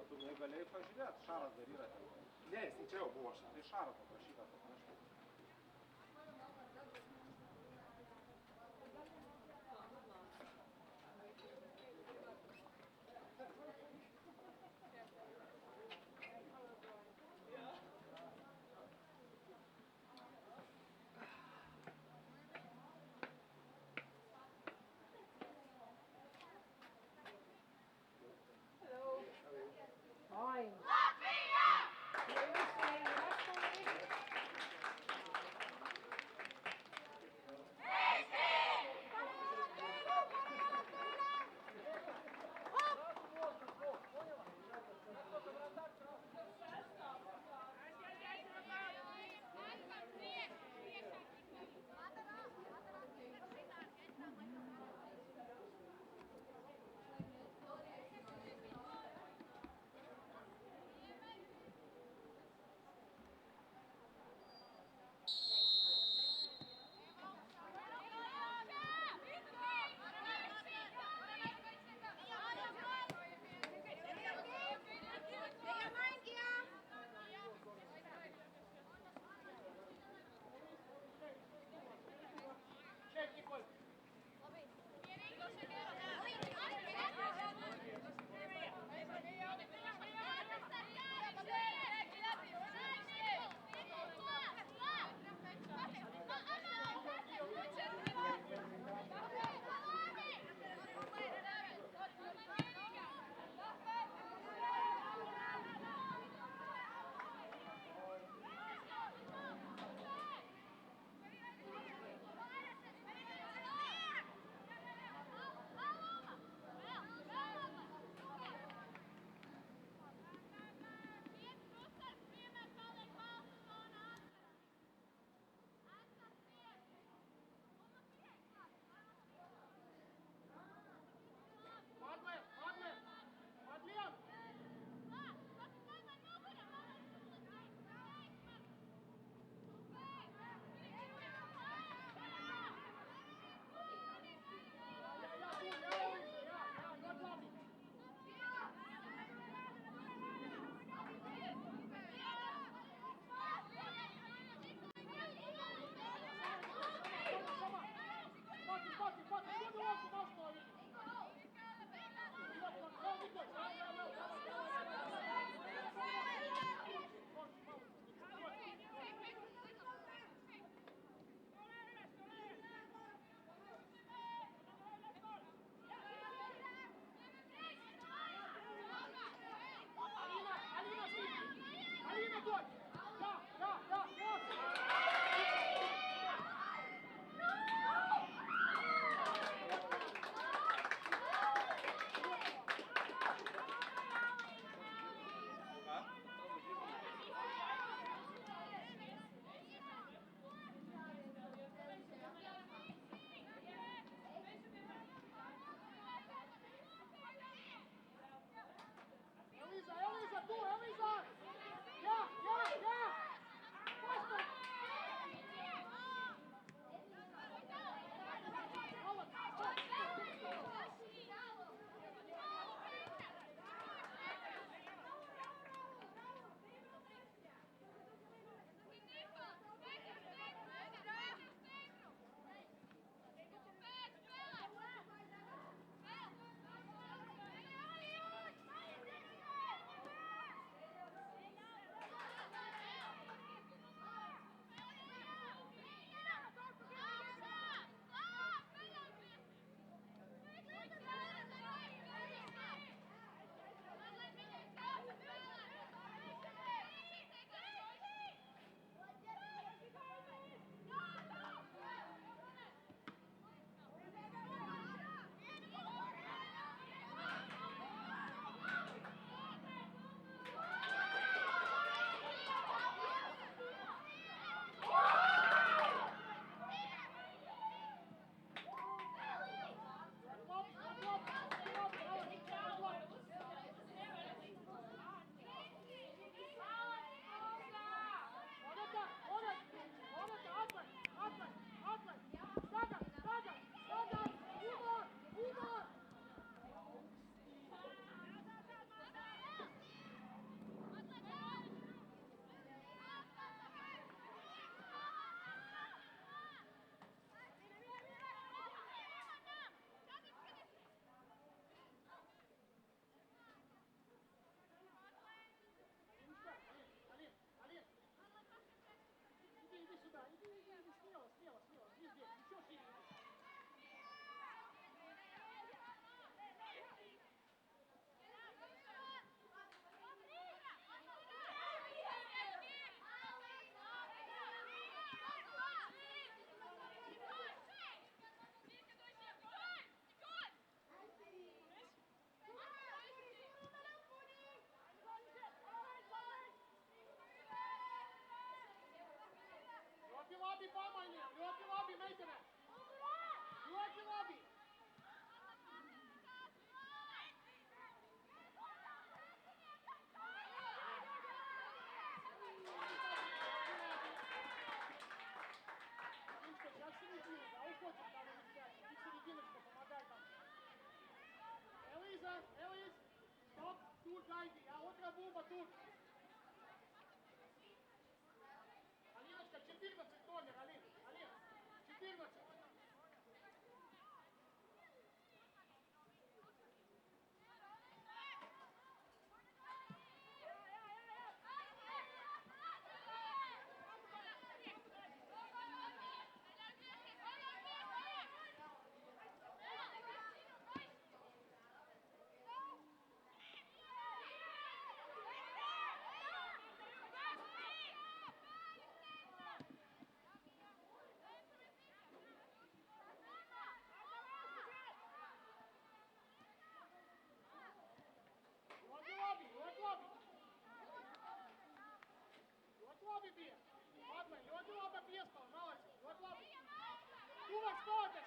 O tu galėjai pažiūrėti, Šaras dar yra ten. Ne, jis čia jau buvo Šaras. Tai Šaro paprašyta paprašyti. Fine. Latvija!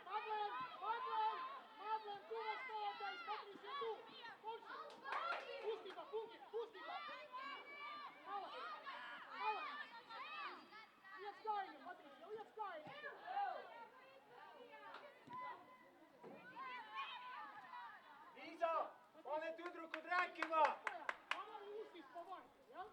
Madlen! Madlen! Madlen, tu ostavljaj, spokni se tu! Počni! Pusti ga, Pungi, pusti ga! Malo! Malo! Ujec Gajnje, Patricija, ujec Gajnje! Iza, pane tüdrukud rääkima! Anna uustist pomajte, jah?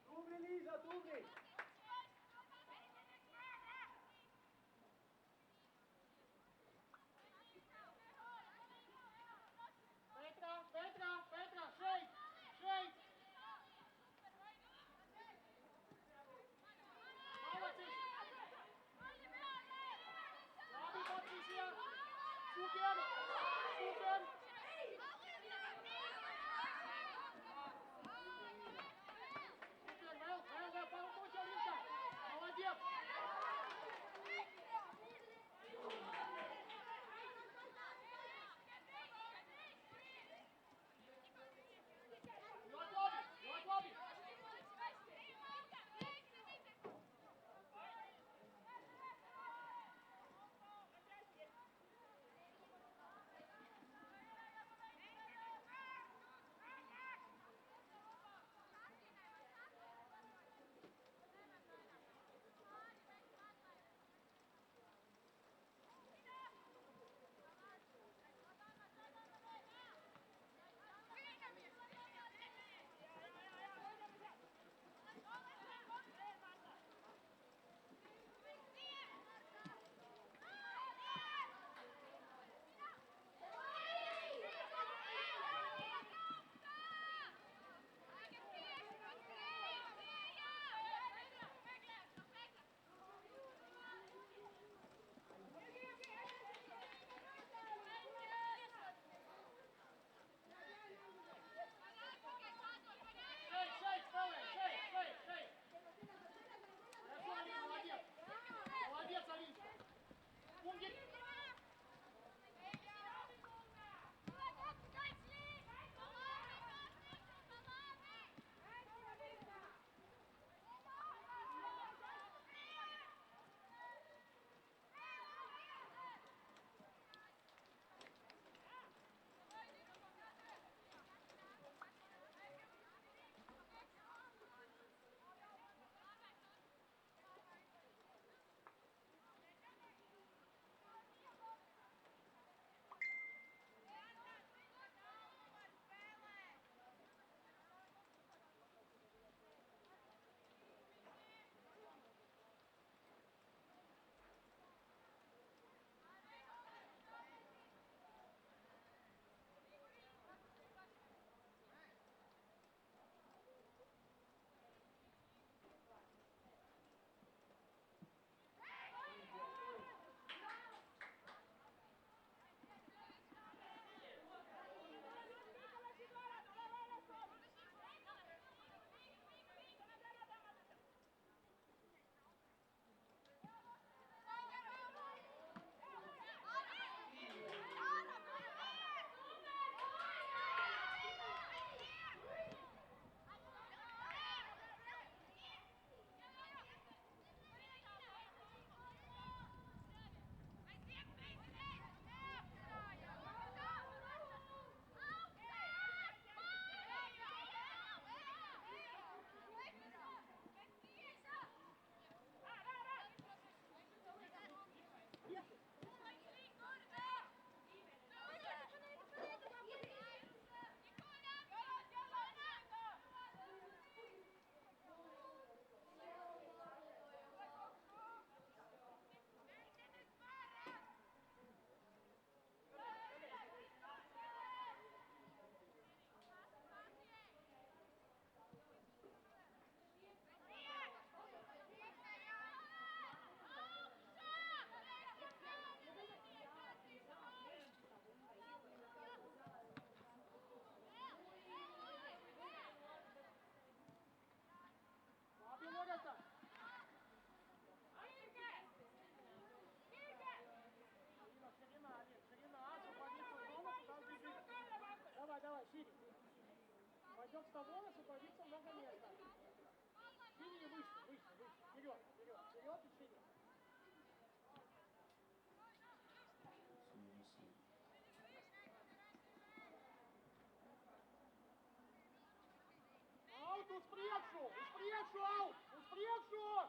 Tubli, Liisa, tubli! Petra, šeit! Šeit! Malacis! Labi, Patricija! Super! Super! Super, pomoć Alinka! Молодец! Лови! с тобой освободится много места. Шире и выше, выше, выше. Вперед, вперед, вперед и шире. Аут, успрежу, аут, успрежу.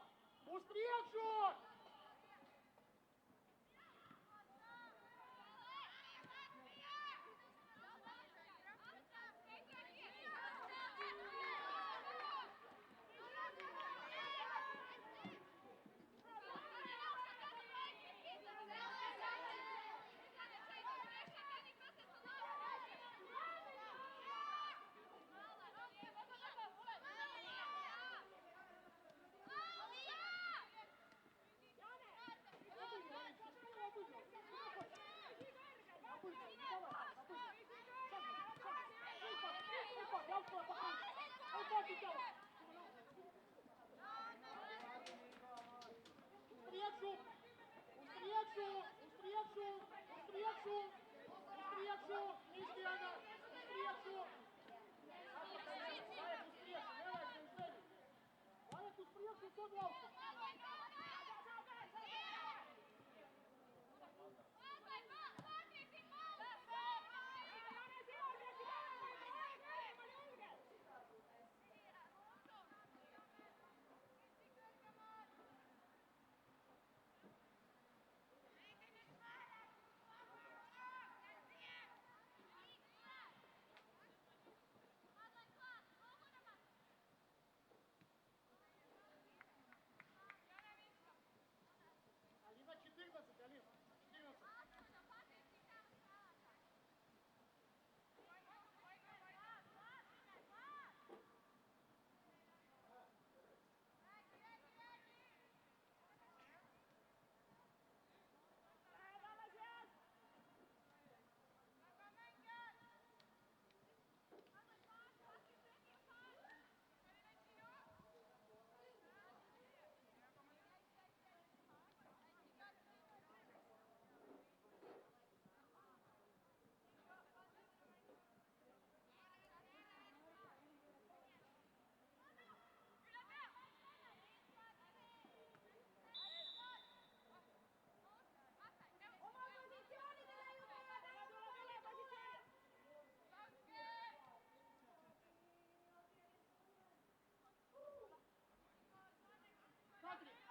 Алина, 14, Алина, 14.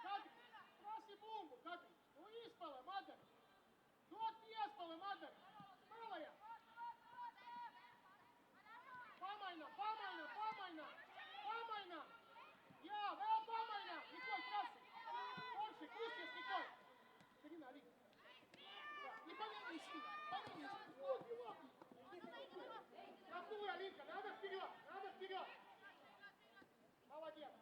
Kadri, prosi bumbu, Kadri. Nu ispala, madar. Dod iespala, madar. Spēlējam. Pamainām. Jā, vēl pamainām. Nikol, prasi. Forši, kusties, Nikol. Šarina, arī. Не поменяйся. Рахуй, Алинка, надо вперед. Молодец.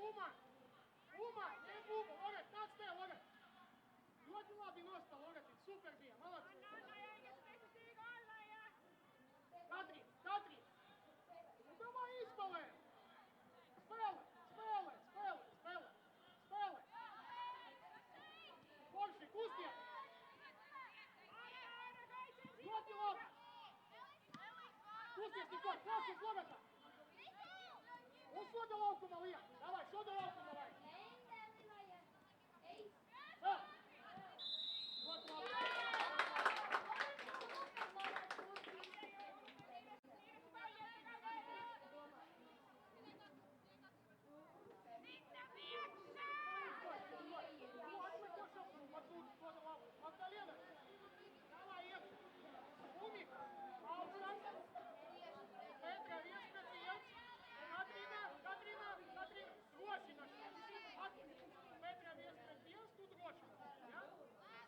Uma! Uma! Ne Bubo, Loret, tad ste, Loret! Ļoti labi nostā, Loretin, super bija, malaci! Katri! Nu, davai izspēlē! Spēlē! Forši, kusties! Ļoti labi! Kusties, Nikol, klausies, Loretā! Un soda laukuma liek! Davai, soda laukuma liek! Vēl! Ļoti labi! Magdalena! Давай, ехай! Умик! Пауза! Петра, иespējas! Katrīna! Droši našā! Petra, iespējas, tu droši! Ja?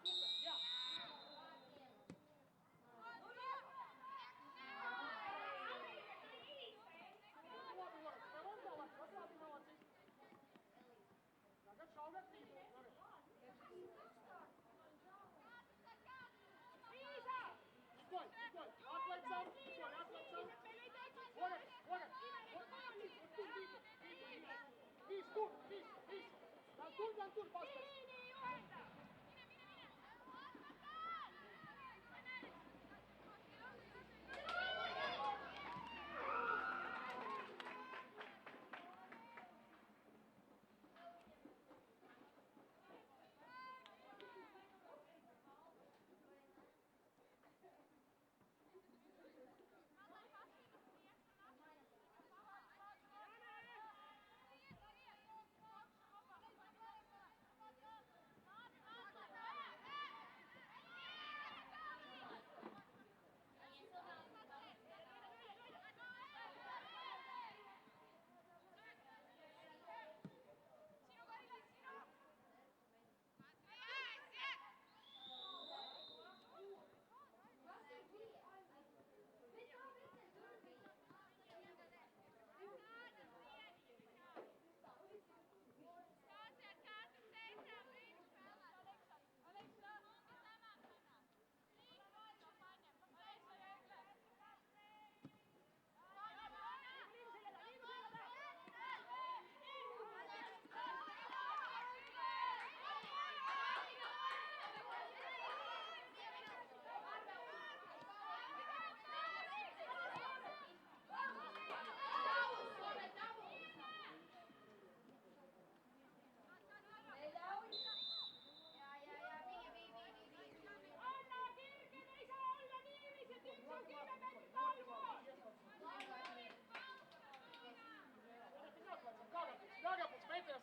Super, jā! Labi, Loret, spēlēm tālāk, labi, malaci! Tagad šaugāt līdzi, Loret! Nikol, atlecam! Loret! Viss! Gan tur, paskas!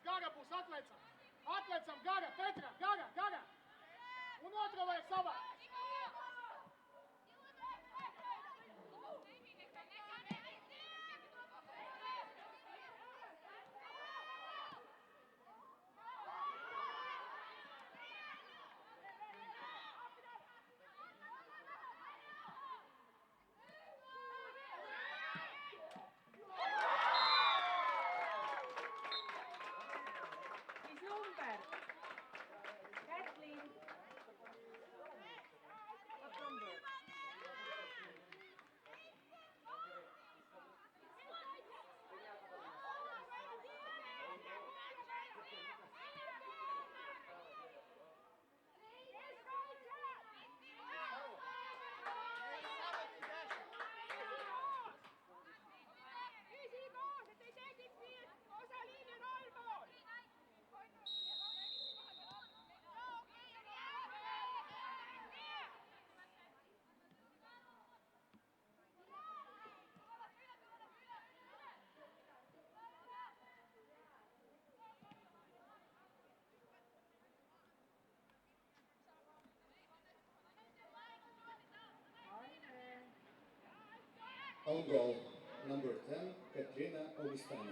Gagabus, atlecam, Gaga, Petra, Gaga! Un otro vajag savā! Own goal, number 10, Katrina Augustana.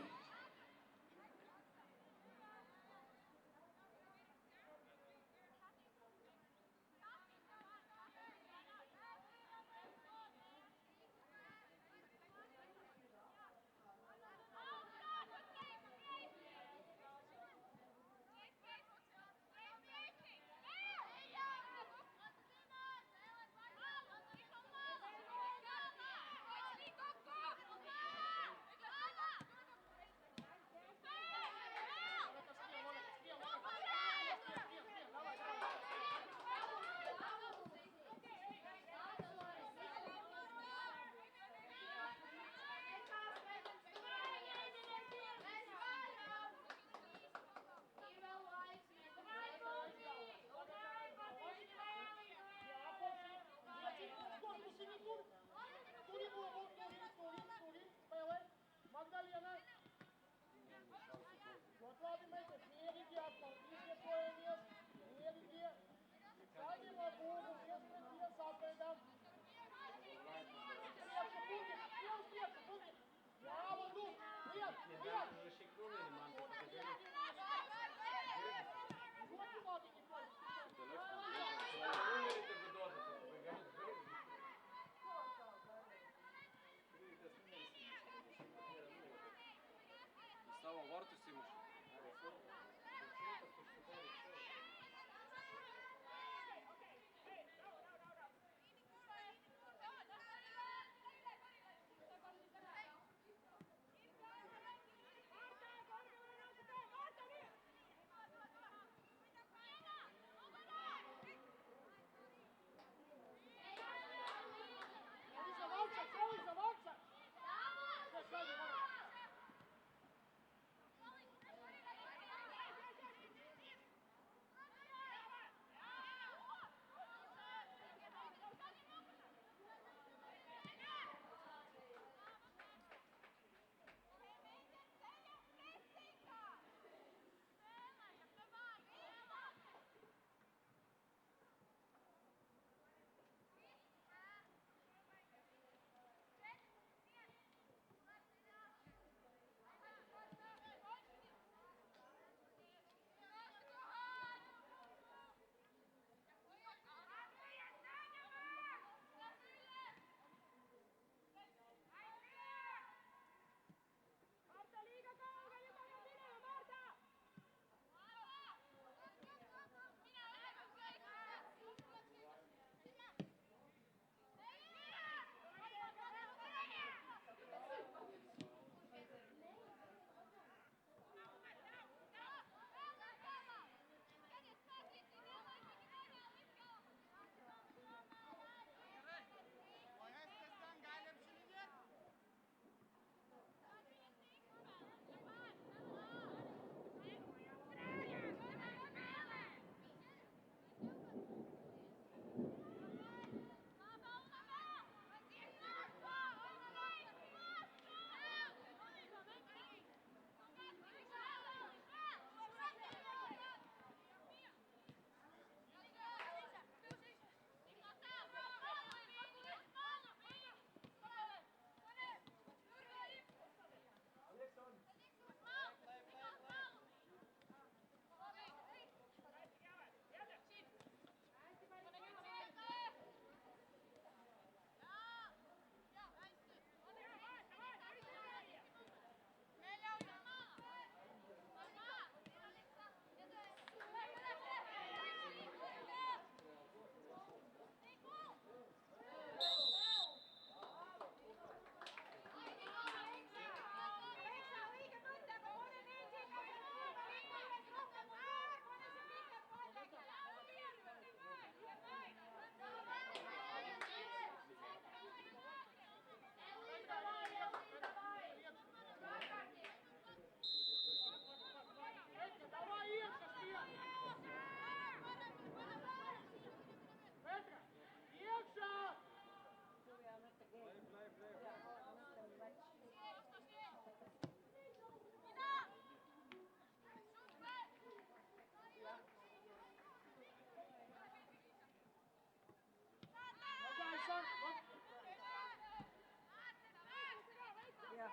Yeah.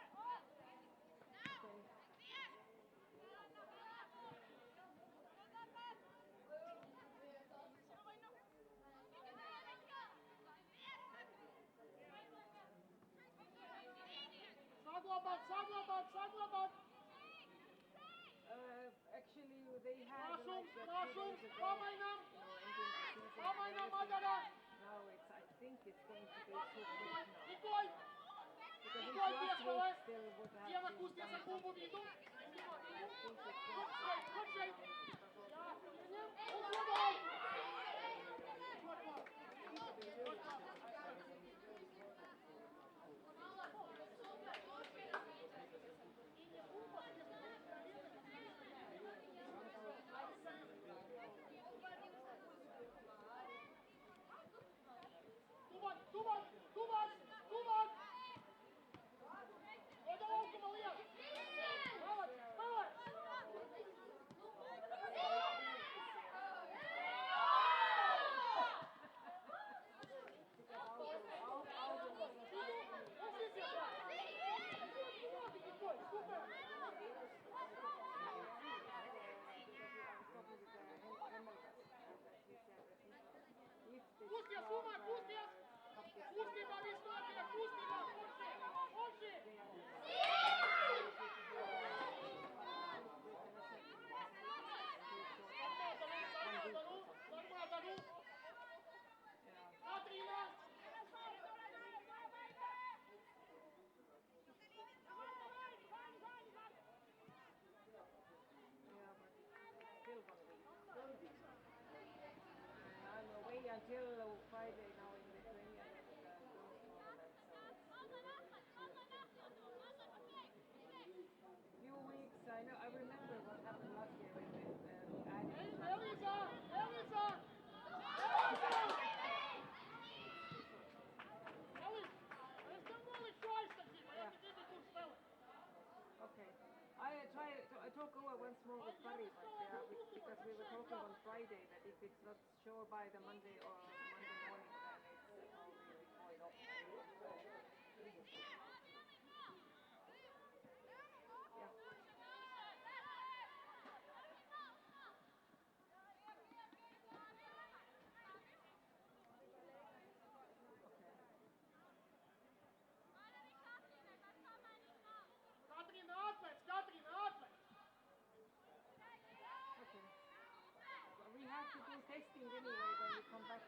Okay. Saglaban. Actually, they had Masum, like a few Masum, days ago, Pamainam. ending the season and Pamainam, everything. Adadan. Now I think it's going to be too quick now. Nikoj. Because if Nikoj last Pjeskale. week still would have Tijema been Kustja sa done kumbu something, vidu. I think it's going to happen Kutšaj. now because of Ja, Jenjem. Uzvodaj. Tuvan, Tuvan, Tuvan, Tuvan. Ode ovdje, Malija. Pavac, Pavac. Pusti ga, Suma, pusti ga! Pusti ga, vi stojite, pusti ga! Oši! Sarmadanu! Katrina! Yeah, but it's still gonna be. And I'm away until Friday now in Lithuania with the girls tournament, so few weeks. I remember what happened last year when we added Eliza! Eliza! Eliza! Ali, there's no more choice to keep. I have to give you good spelling. Okay. I talk over once more with Barry, but because we were talking on Friday that if it's not sure by the Monday or Monday morning, then it's probably going off. Yeah. Katrina Atlas! Katrina Atlas! Okay. But we have to do testing anyway when we come back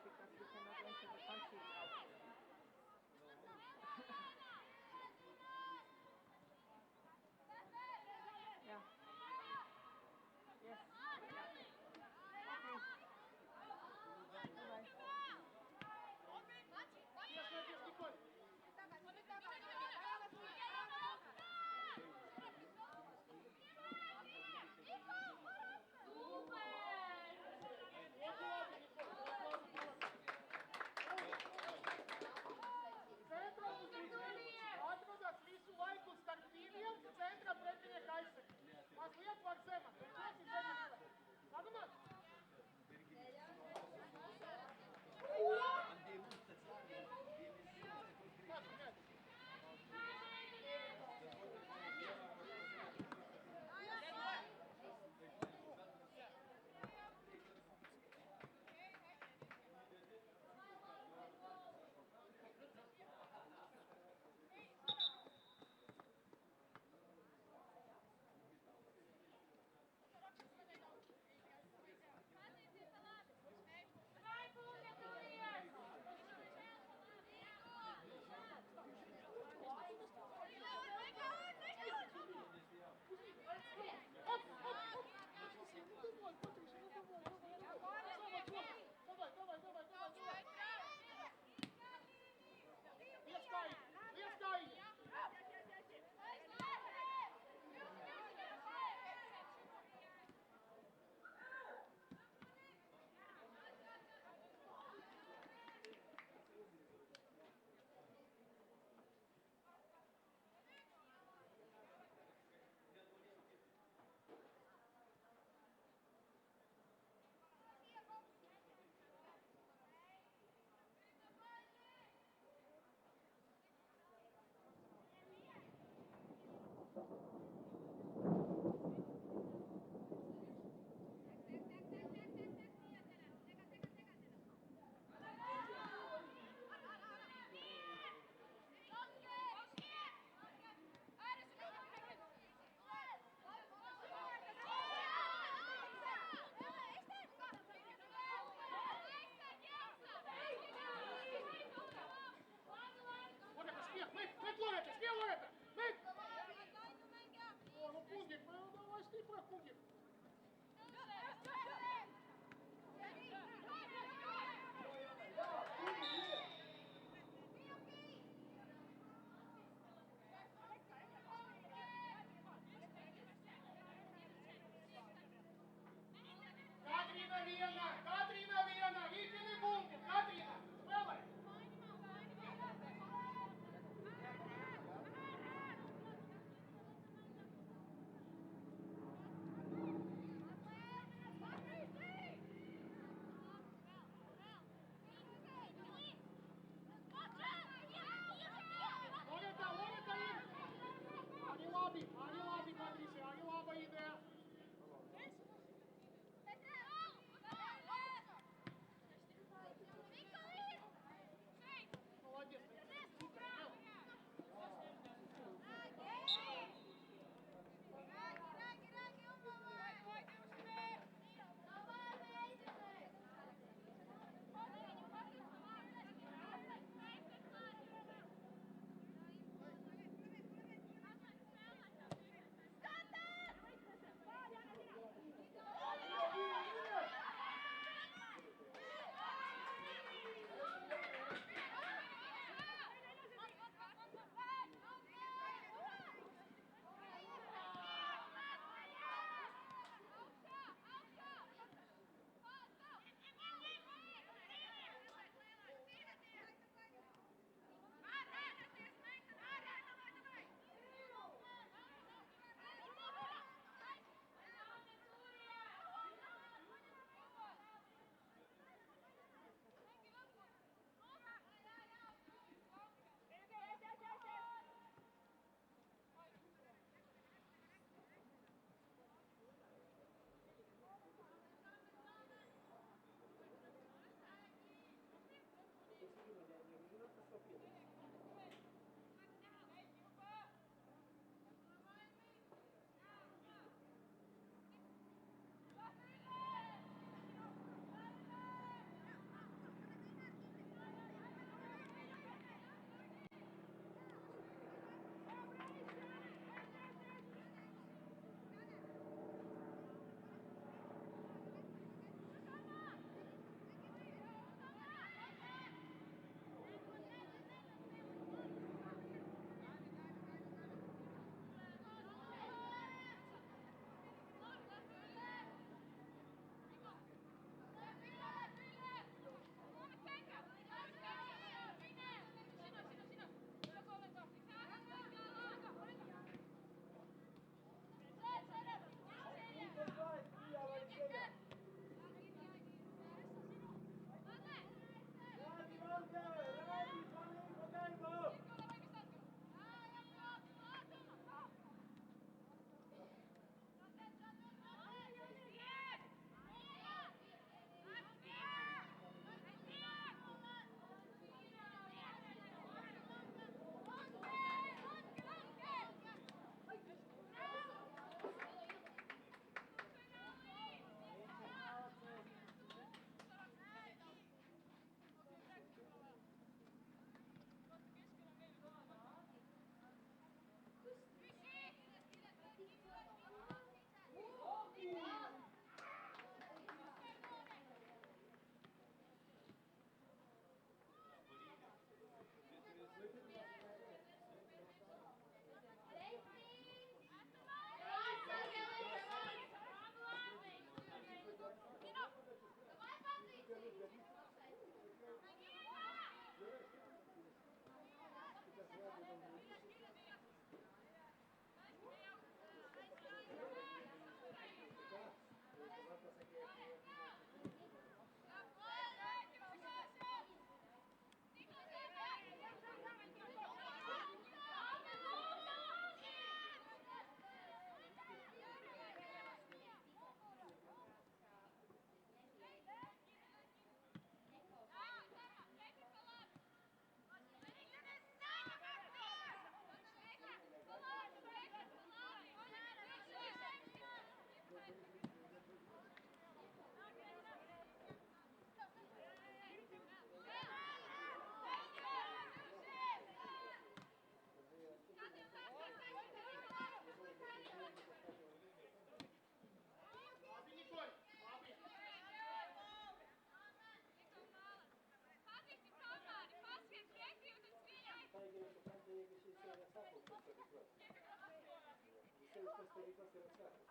stovyklas ir atsakė.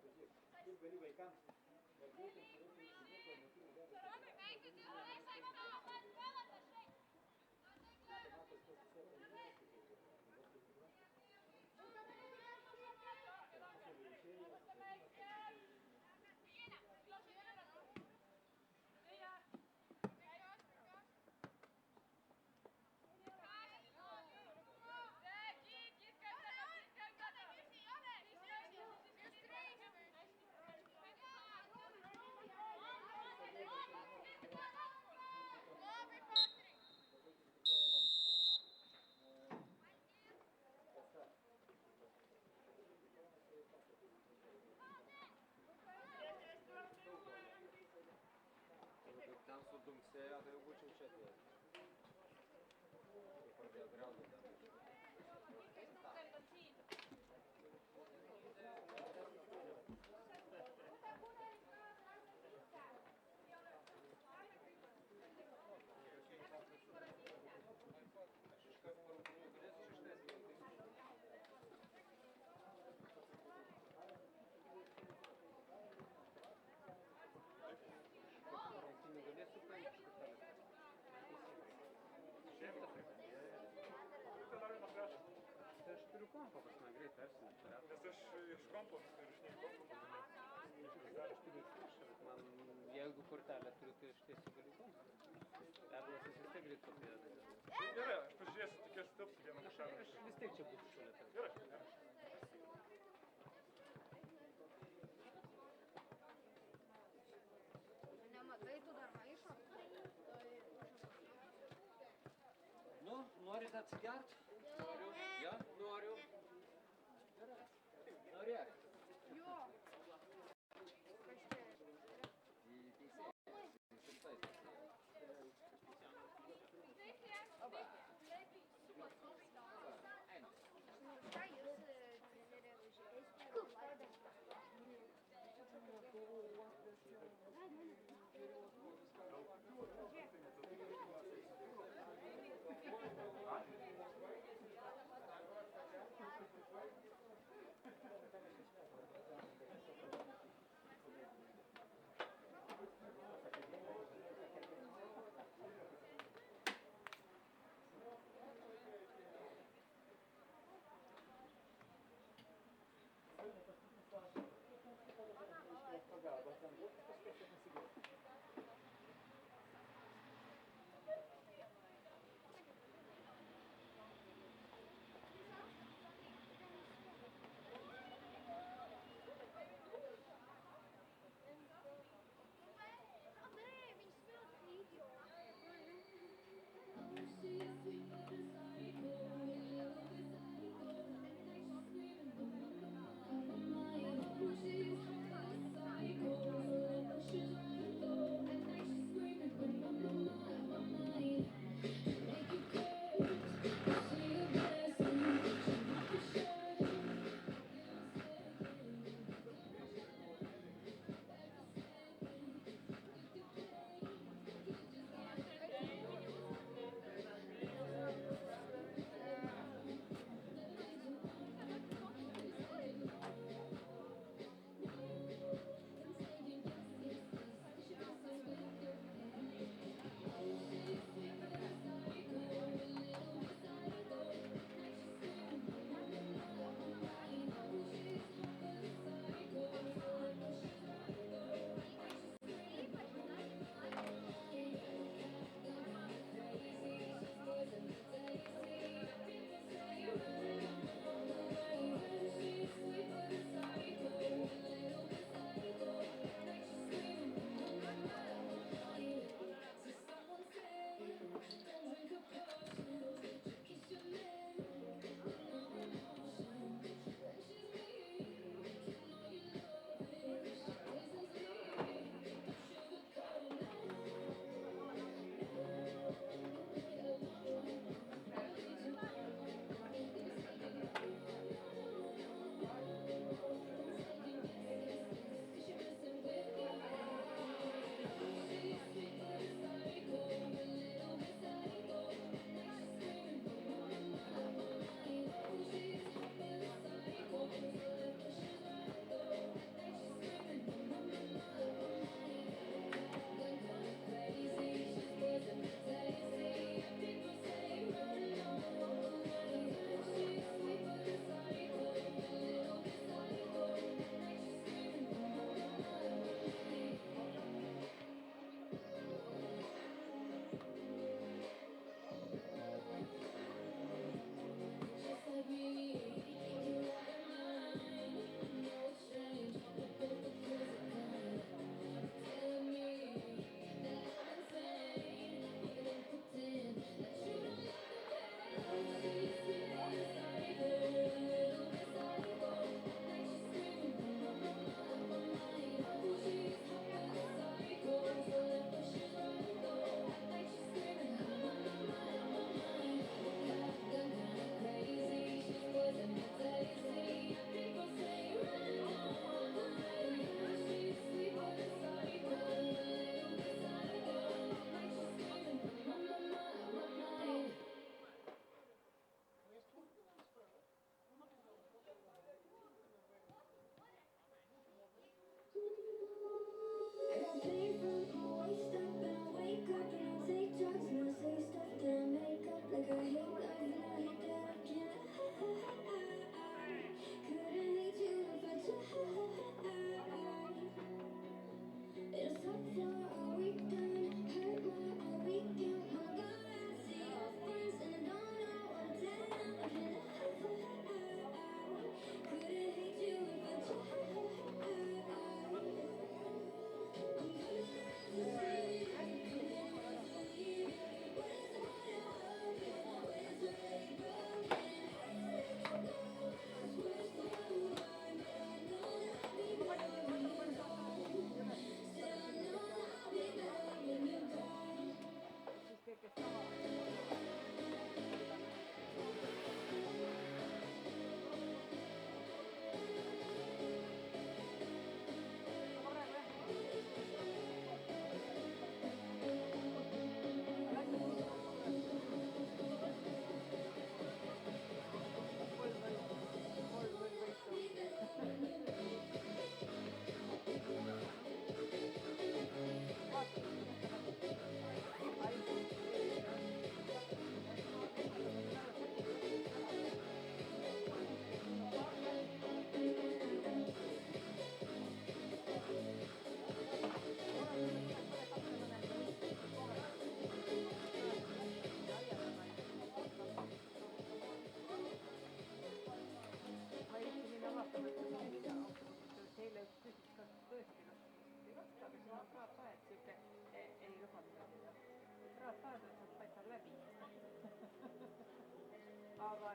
Taigi, kaip gali vaikams darbuotojams turėti įsivaizduoti motyvų dėlės. Ten sudunksėjo, tai jau būčiau čia atėjęs. Pradėjo griaudyti ten. Aš iškart parūpinau, galėsiu šeštais galėsiu paimti kažką. Šiaip tas reikia. Tai aš turiu kompą pas mane greit persinti. Nes aš iš kompo ir iš nekompo. Aš turiu išrašą, bet man, jeigu kortelę turiu, tai aš tiesiog galiu kompą. Perlas vis tiek greit papėdai. Gerai, aš pažiūrėsiu, tikiuosi tilpti vieną kažką. Aš vis tiek čia būsiu šalia tavęs. Gerai, gerai. Nematai, tu dar maišo. Nu, norit atsigert? Noriu. Ja, noriu. Gerai. Norėk. Jo. Kažkiek. Ką jūs trenerė užžiūrės?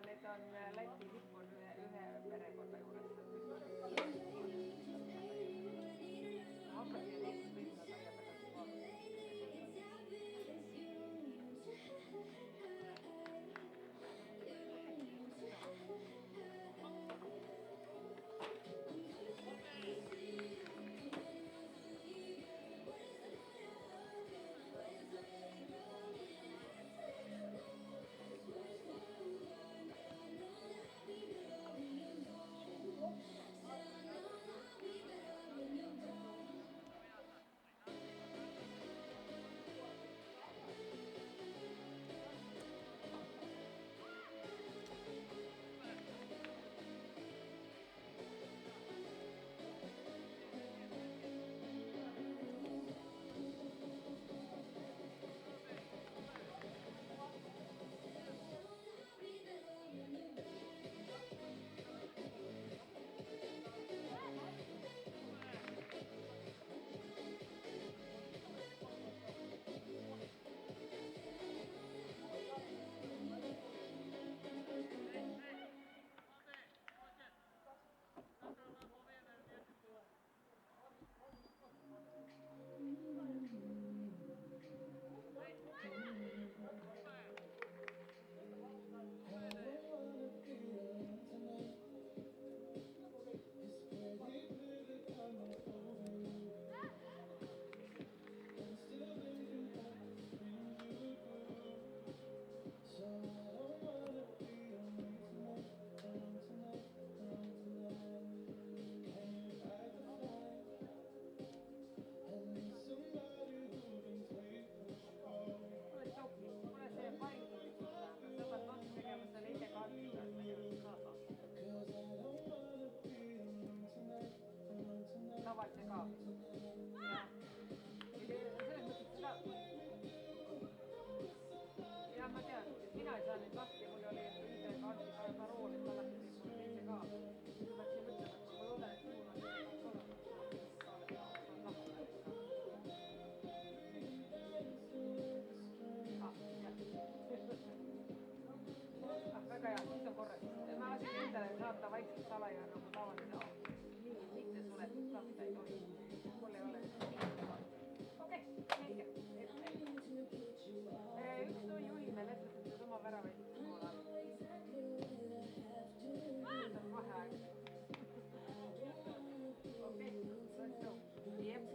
need on Läti lipus ühe perekonna juures. Hakka siia teist pinna taia tagasi vaatama. Tavalise kaabli. Jah. Selles mõttes seda... Ja ma tean, et mina ei saa neid lahti ja mul oli ühte kaardi parool, et alati kõik mul teise kaabli. Ma läksin mõtlema, et ma loodan, et mul on peaks olema. Väga hea, siis on korras. Ma lasin endale saata vaikselt salaja nagu tavaline mitte suletud kahte ei tohi. Mul ei ole okei, selge. 1-0 juhime, Lehtlased oma väravaid poole. See on vaheaeg. Okei, let's go. Jep.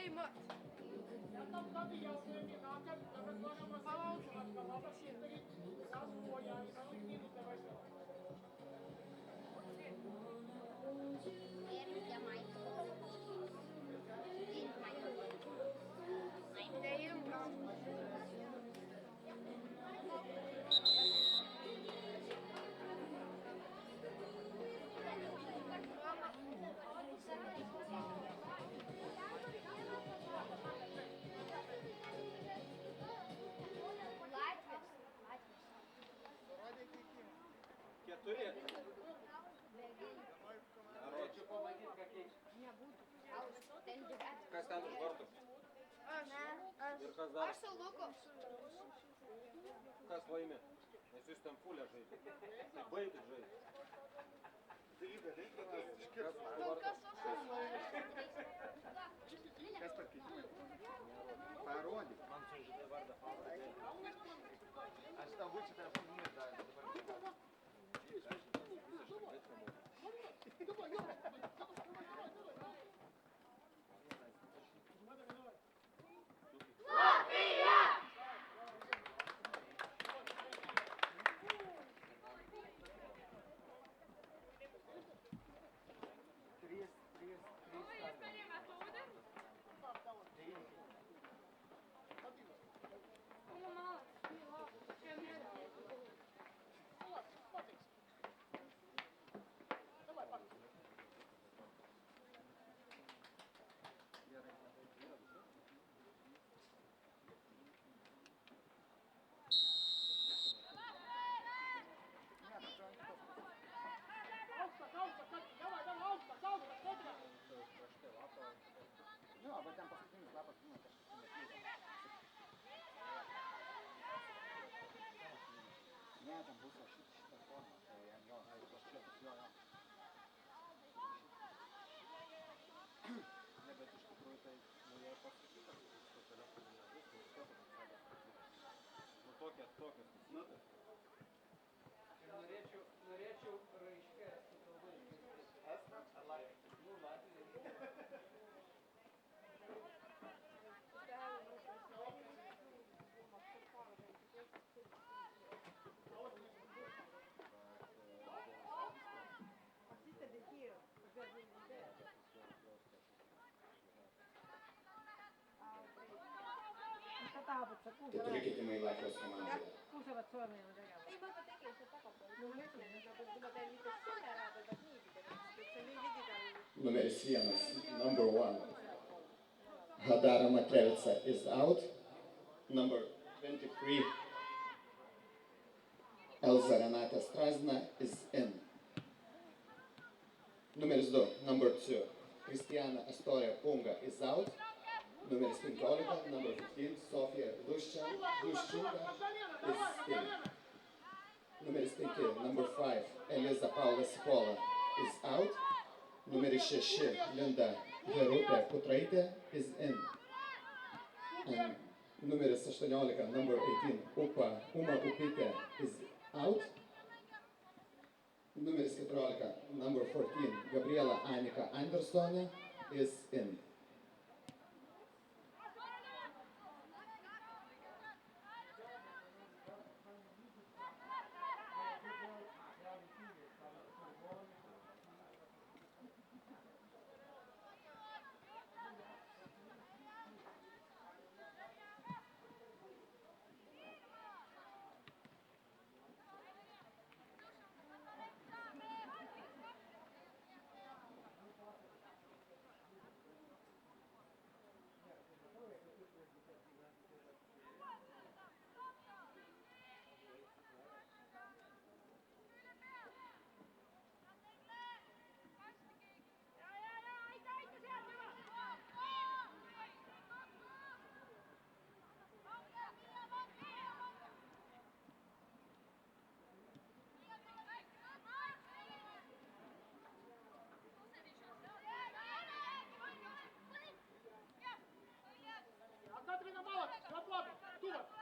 Ei mä... Jätä Tatin jälkeen, niin nämä kävittävät vanhemmassa matkalla. Ota sieltäkin kasvuojaa, niin oli kiinnittäväistä. Eric ja Michael. Michael. kas laimi. Nes jūs ten fulę žaidė. Tai baigit žaisti. Kas pakeitimai? Parodyk. Man sužinai vardą pavardę. Aš tau būčiau telefon numerį davęs, dabar nežinau. Jo, bet ten paskutinis lapas būna kažkas nematyti. Ne, ten bus šitą formą, tai jo, tos šlėtas, jo. Ne, bet iš tikrųjų tai jie pasakyta, kad to telefono nebus, nes to pasakė. Nu tokias. Ir norėčiau raiškę estų kalbą išgirsti. Estų? Ar latvių? Nu, latvių. Keturi keitimai Latvijos komandoje. Kuusevat Suomeen on tekemässä. Ei mä tekin se takapuolella. No nekin. Mä tein itse suoraan tätä niitä. Se niin digitaalinen. Numeris 1, number 1. Hadara Matlevica is out. Number 23, Elza Renata Strazna is in. Numeris 2, number 2, Cristiana Astoria Punga is out. Numeris 15, number 15, Sofia Dushchenka is in. Numeris 5, number 5, Eliza Paula Sipola is out. Numeris 6, Linda Herutė Kutraitė is in. And numeris 18, number 18, Uma Upite is out. Numeris 14, number 14, Gabriela Anika Andersonė is in.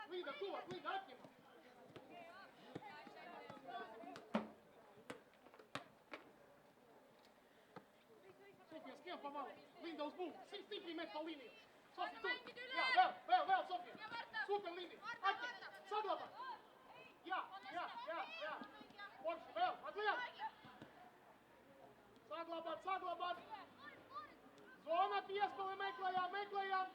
Linda, от него. Sofia, с кем помалу? Linda uz būvu. Stipri met pa līniju. Sofia, tur. Jā, vēl, Sofia. Super līnija. Atņem. Saglabā. Jā. Forši, vēl. Atliek. Saglabāt. Zona piespēli meklējām.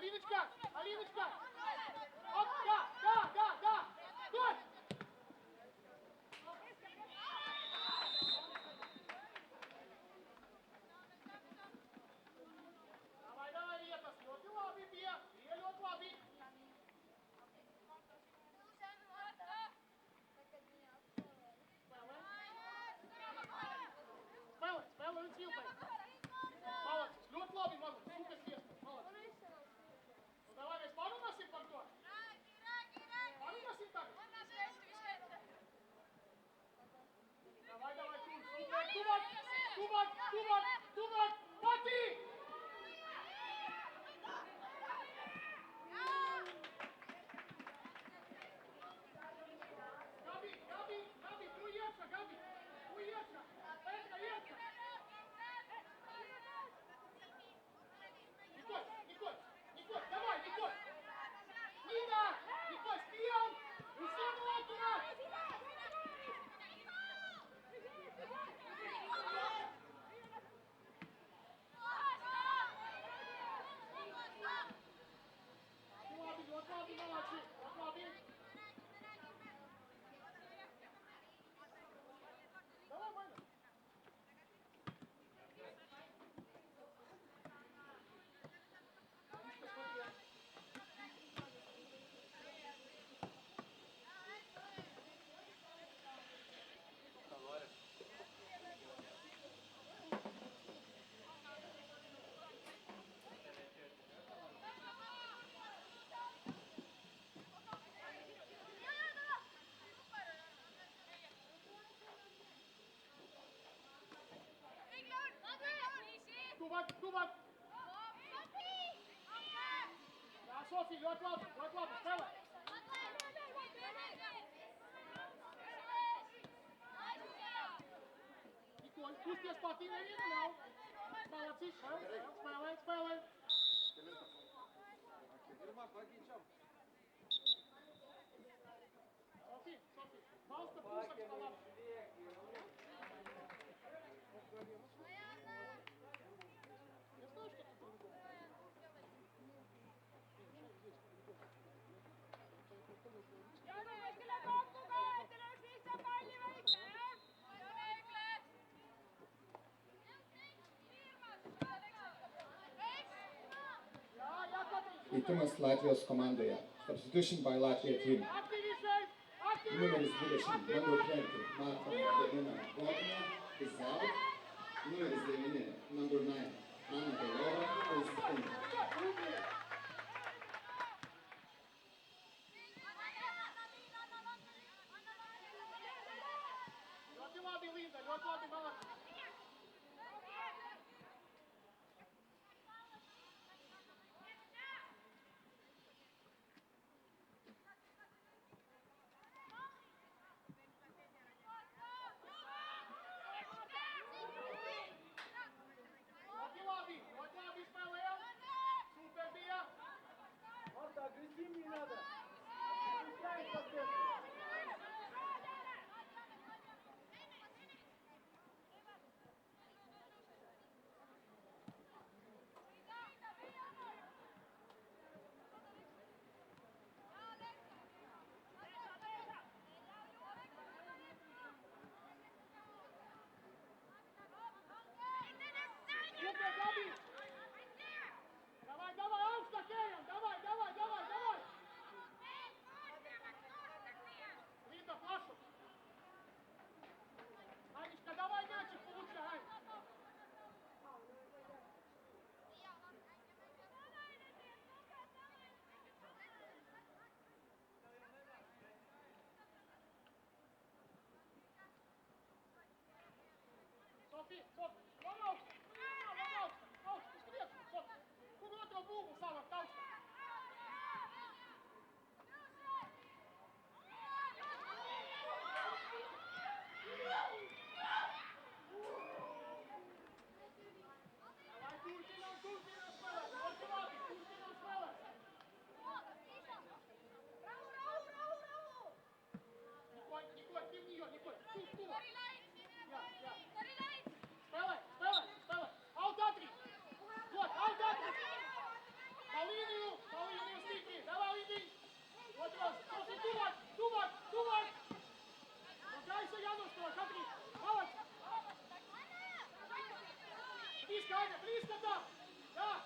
Алиночка! Алиночка! Оп, да! Стой! Давай, Вета, слёты лоби, бей! Бей, лёд лоби! Spela în țil, băi! Молодец! Лёд лоби, молодец! Сука, свестно! Молодец! Ну давай, весь пару носим, Богдан! Пару носим так! Давай, Тумак! Пати! Gabi, ujeżdża, Gabi! Ujeżdża! Jedź! Николь, давай, Николь! Нина! Николь, спион! Усему окна! Лоби, молодцы! Лоби! Давай, Ваня! Тувак! Да, Софи, лёд лоби, спела! Николь, пусть я спортивно не знал! Молодцы, спела! Софи, пожалуйста, пусок стола! Я знаю, что ты по-любому. Keitimas Latvijos komandoje. Substitution by Latvia team. Numeris 20, number 20, Marta Gadina Botnia is out. Numeris 9, number 9, Anna Belova is in. Лоби, Линда, лоби, молодцы! Лоби, спела! Супер, Бия! Марта, агрессивнее надо. Пускай совсем. Супер, Габи! Давай, Аукста, Кеян! Давай! Линда, Пашу! Анечка, давай мячик получай! Софи, вон Аукста! Аукста, скорее, Софи! Куда этого булгу сам Аукста? Давай, Туркина, спела! Туркина, спела! Николь, ты в нее, Николь! Тула! Я! Спела! Аут, Атри! Вот, аут, Атри! Полина! Ваня, близко там! Да!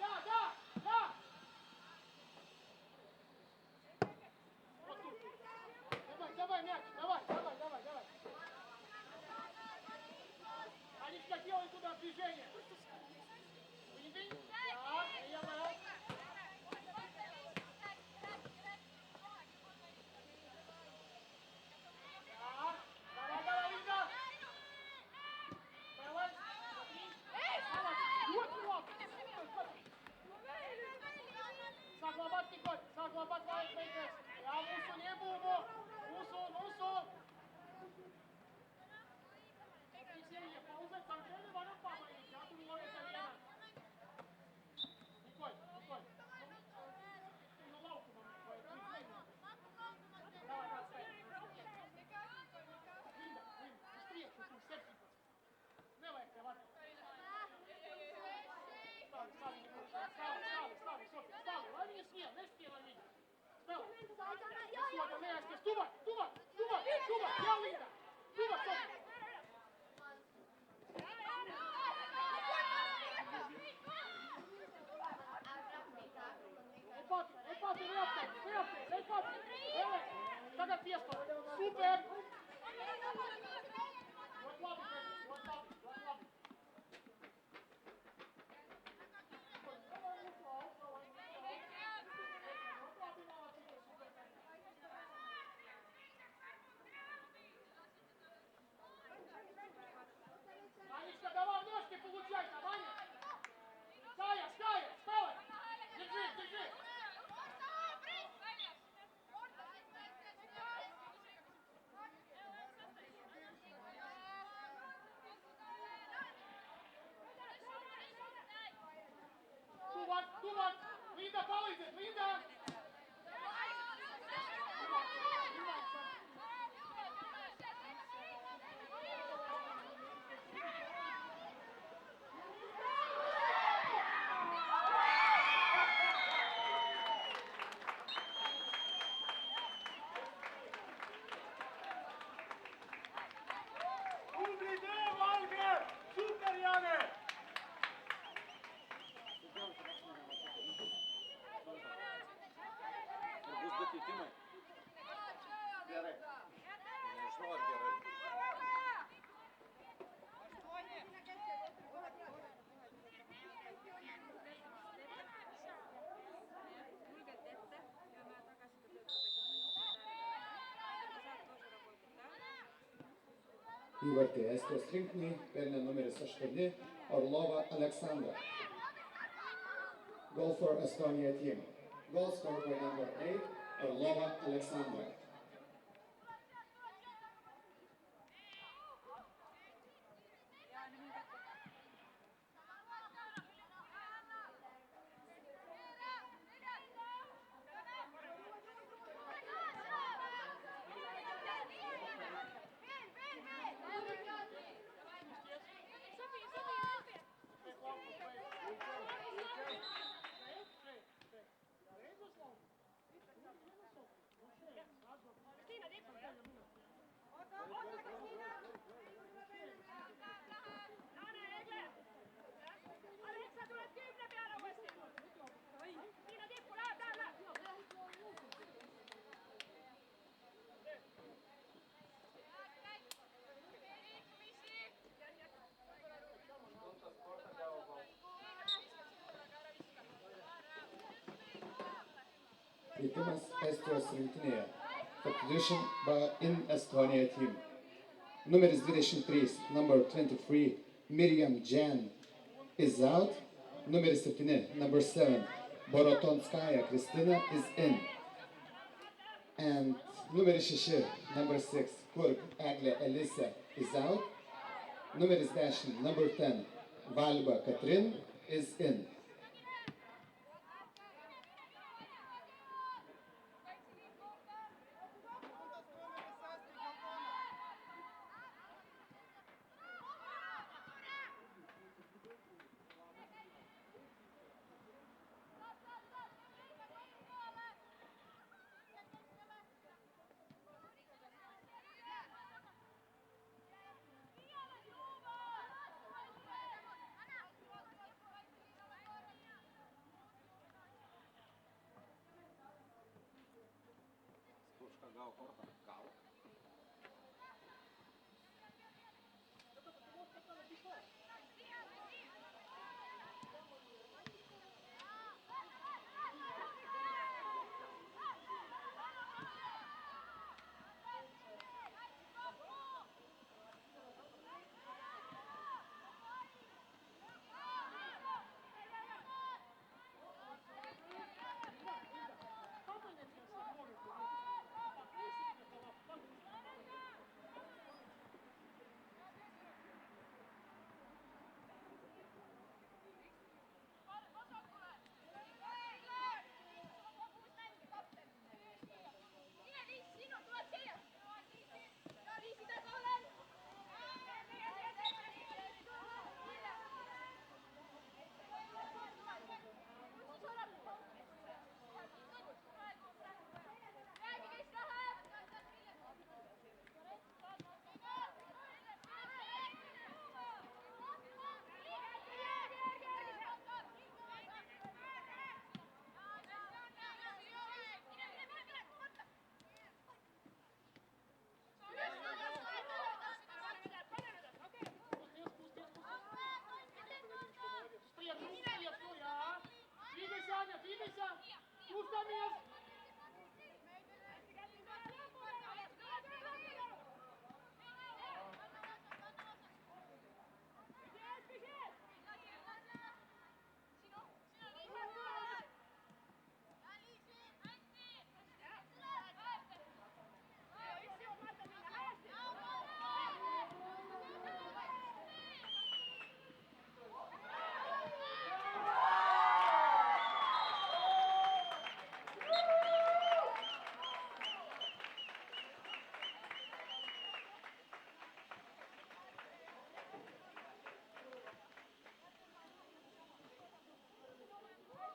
Вот тут. Давай, мяч, давай. Анечка, делай туда движение. Видишь? Да, я брал. Давай, Инга! Давай, смотри. Вот. Saklamat Nikol, saklamat Vahit Meytes. Ya musuh ne bu? Musuh. Отрезение, ползать, контроль, ворот папа, я тут ловит колено. Николь, на лавку нам, давай, стой. Линда, быстрее, чуть-чуть, сердце. Левая, давай. Стави, Софья, стави, лови, не смей лови. Стави. Софья, Леська, Туба, я Линда. Туба, Софья. Епати, давай. Tagad piespēl. Super. Ļoti labi. Анечка, давай в ножки получайся, Ваня. Ская, вставай. Держи. Туван, Линда, полызет, Линда. Super, Jane! Bus pakeitimai. Gerai. Nežinau, ar gerai. Įvartį Estijos rinktinei pelnė numeris 8 Orlova Aleksandra. Goal for Estonia team. Goal scored by number 8 Orlova Aleksandra. Keitimas Estijos rinktinėje. Substitution in Estonia team. Numeris 23, number 23, Miriam Jan is out. Numeris 7, number 7, Borotonskaya Kristina is in. And numeris 6, number 6, Kurk Eglė Elisa is out. Numeris 10, number 10, Valba Katrin is in.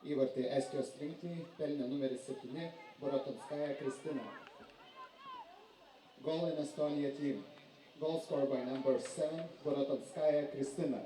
Įvartį Estijos rinktinei pelnė numeris 7 Borotonskaja Kristina. Goal in Estonia team. Goal scored by number 7 Borotonskaja Kristina.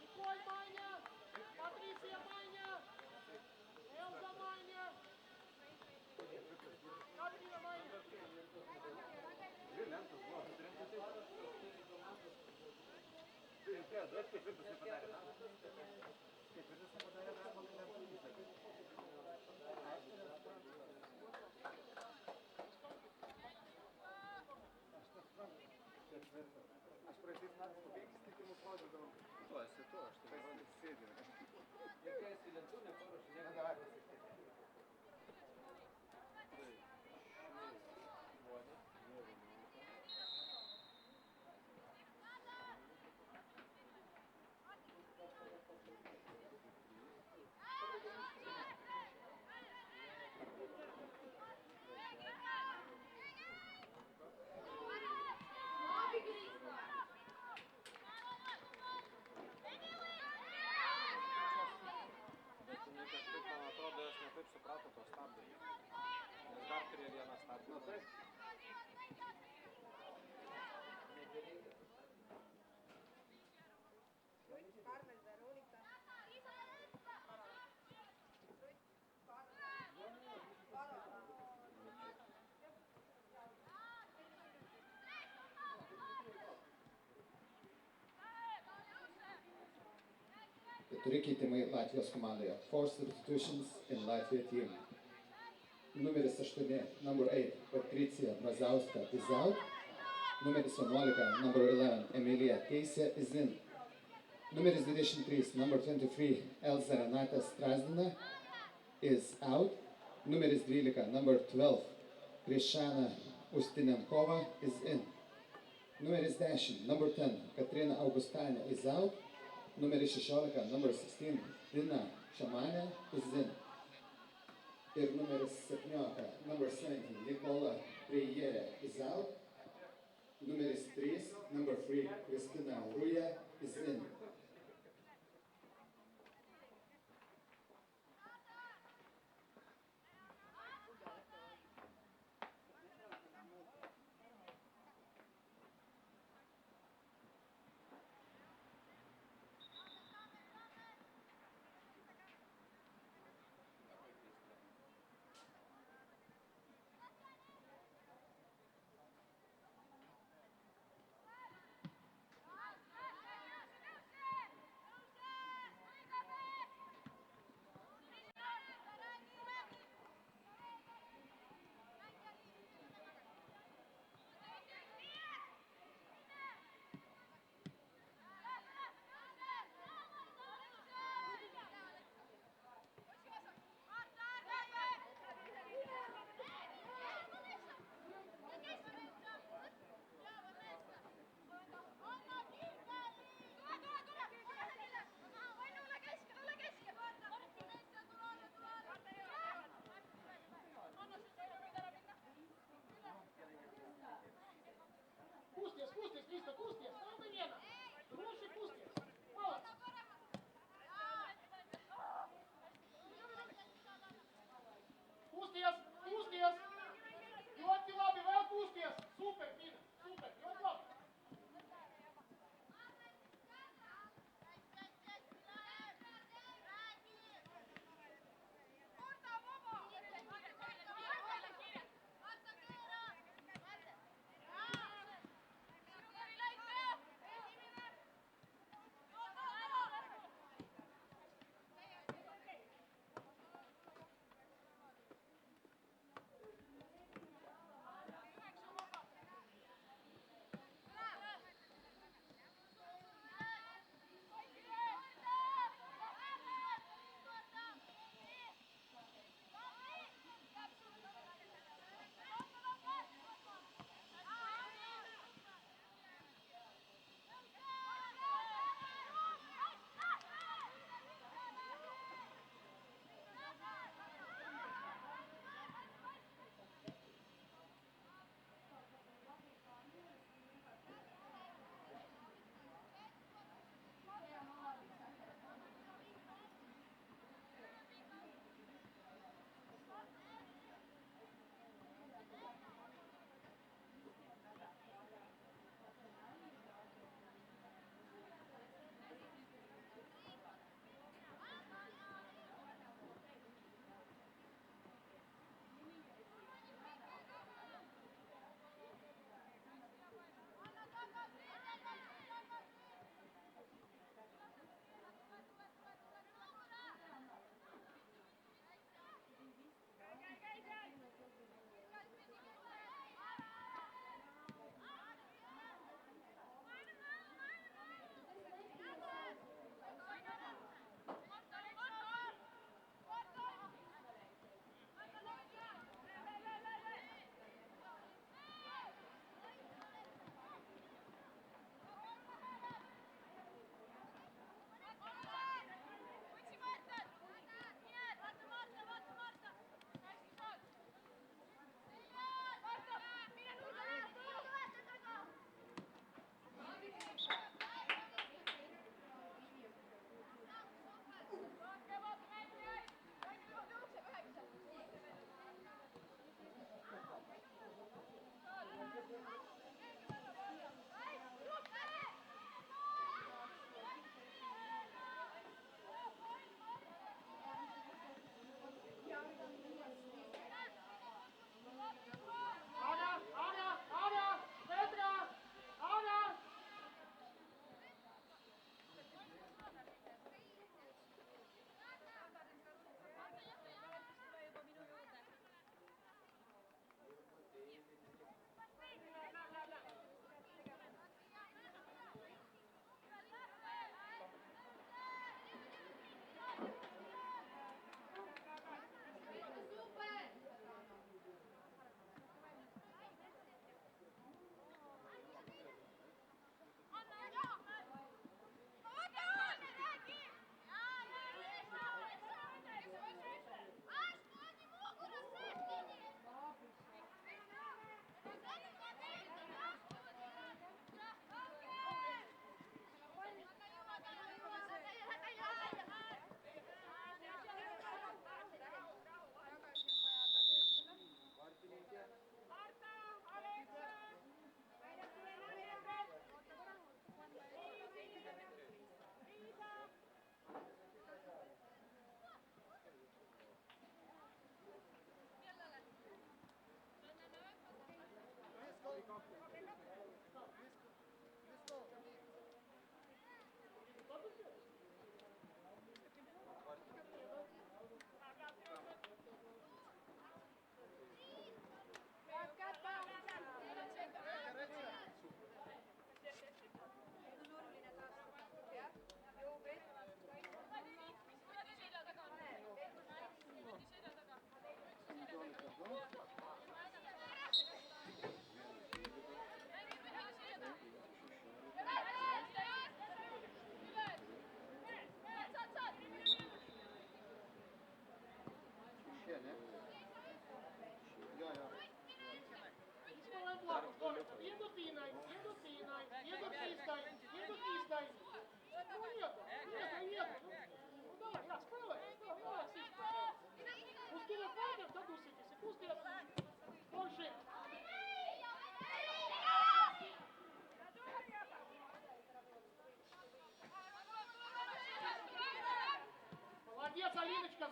Николь Майнер, Патрисия Майнер, Элза Майнер, Катрина Майнер. Aš praeitais metais labai susitikimų rodydavau. To, esi to, aš tai rodau sėdį. Jokiais lentų neparuošė. Na, davai pasitikti. Taip suprato to stabdį. Nes dar turėjo vieną stabdį. Na taip. Carmen Veronica. Keturi keitimai Latvijos komandoje. 4 substitutions in Latvia team. Numeris 8, number 8, Patricija Brazauska is out. Numeris 11, number 11, Emilija Teisė is in. Numeris 23, number 23, Elza Renata Strazdina is out. Numeris 12, number 12, Krišana Ustinenkova is in. Numeris 10, number 10, Katrina Augustana is out. Numeris 16, number 16, Dina Šamanė is in. Ir numeris 17, number 17, Nikola Prejere is out. Numeris 3, number 3, Kristina Ruja is in.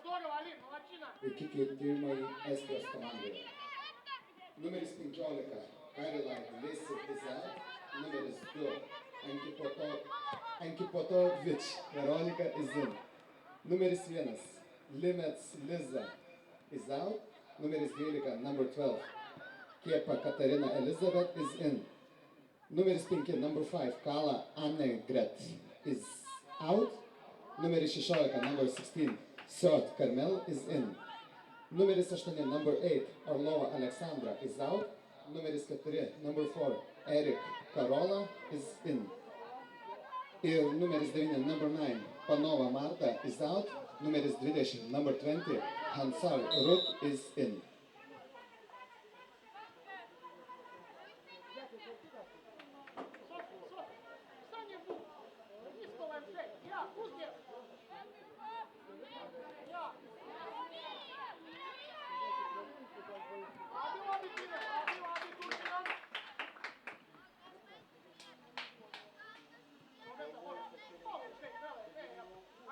здорово, Алин, молодчина. iki keitimai Estijos komandoje. Numeris 15 Caroline Lisipiza, numeris 2 Ankipotovič Veronika is in. Numeris 1 Limets Liza is out. Numeris 12 number 12 Kiepa Katarina Elizabeth is in. Numeris 5 number 5 Kala Annegret is out. Numeris 16 number 16 Sot Carmel is in. Numeris 8 number 8 Orlova Alexandra is out. Numeris 4 number 4 Eric Carola is in. Ir numeris 9 number 9 Panova Marta is out. Numeris 20 number 20 Hansal Ruth is in. Встань в бок. Низко МШ. Я, пусти. Я. Abi Tine. Abi Turkinan.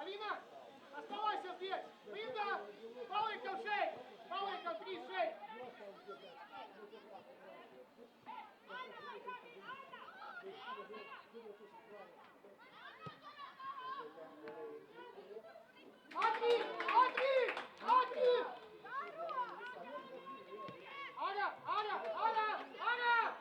Алина, оставайся здесь. Линда, Павликов 6. Павликов 3-6. Один! Один! Один! Аня! Аня! Аня! Аня!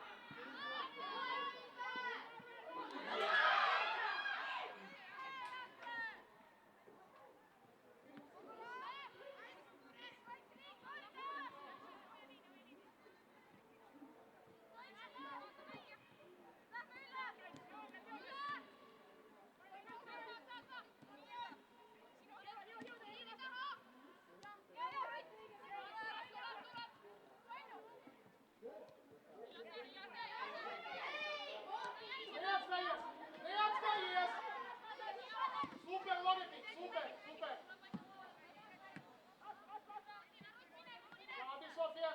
Не отстаешь! Не отстаешь! Супер, Лорик! Супер! Супер! Молодец, София!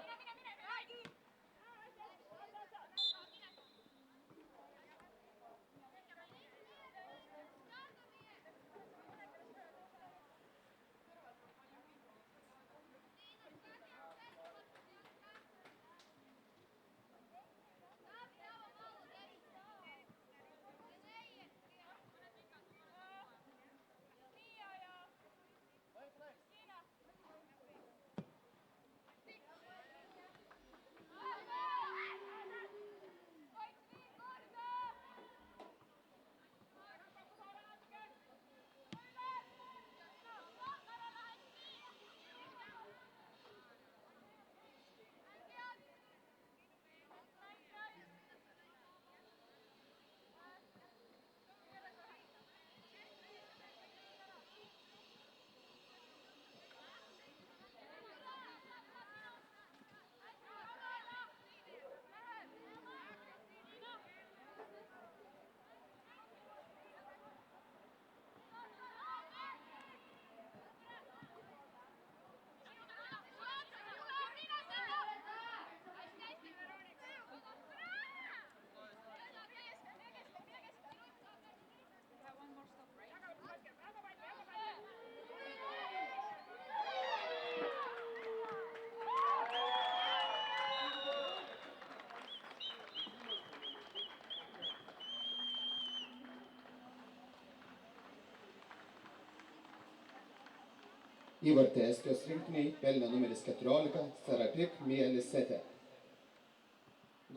Įvartį Estijos rinktiniai pelnė numeris 14 Sarapik Mia Lisete.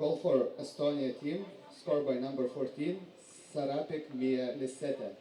Goal for Estonia team, scored by number 14 Sarapik Mia Lisete.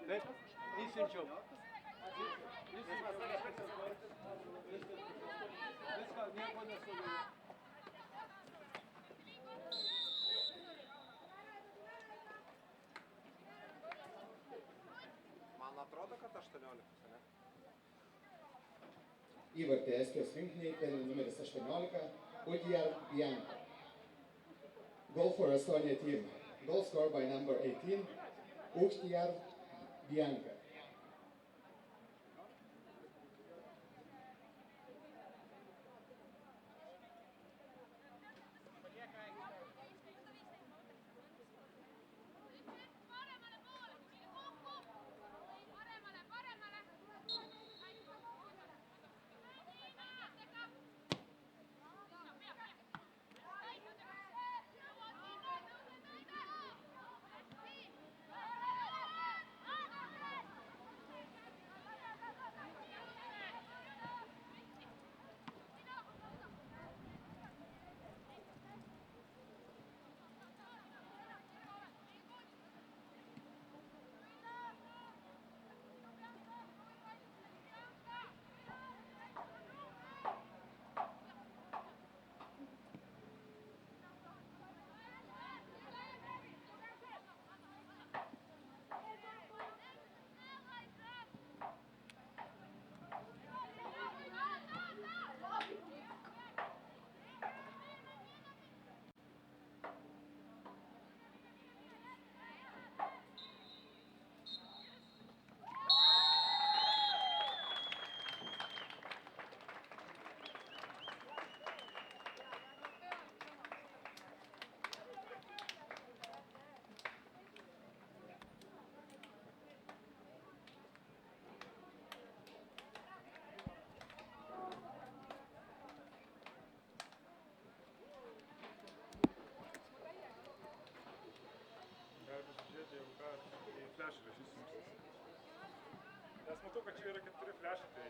Taip, išsiunčiau. Viską, nieko nesuvėjau. Man atrodo, kad 18, ne? Įvartį Estijos rinktinei pelnė numeris 18 Udjar Bianca. Goal for Estonia team. Goal scored by number 18 Udjar Bianca. Gali pasižiūrėti, jeigu ką, į flešą rašysim. Nes matau, kad čia yra 4 flešai, tai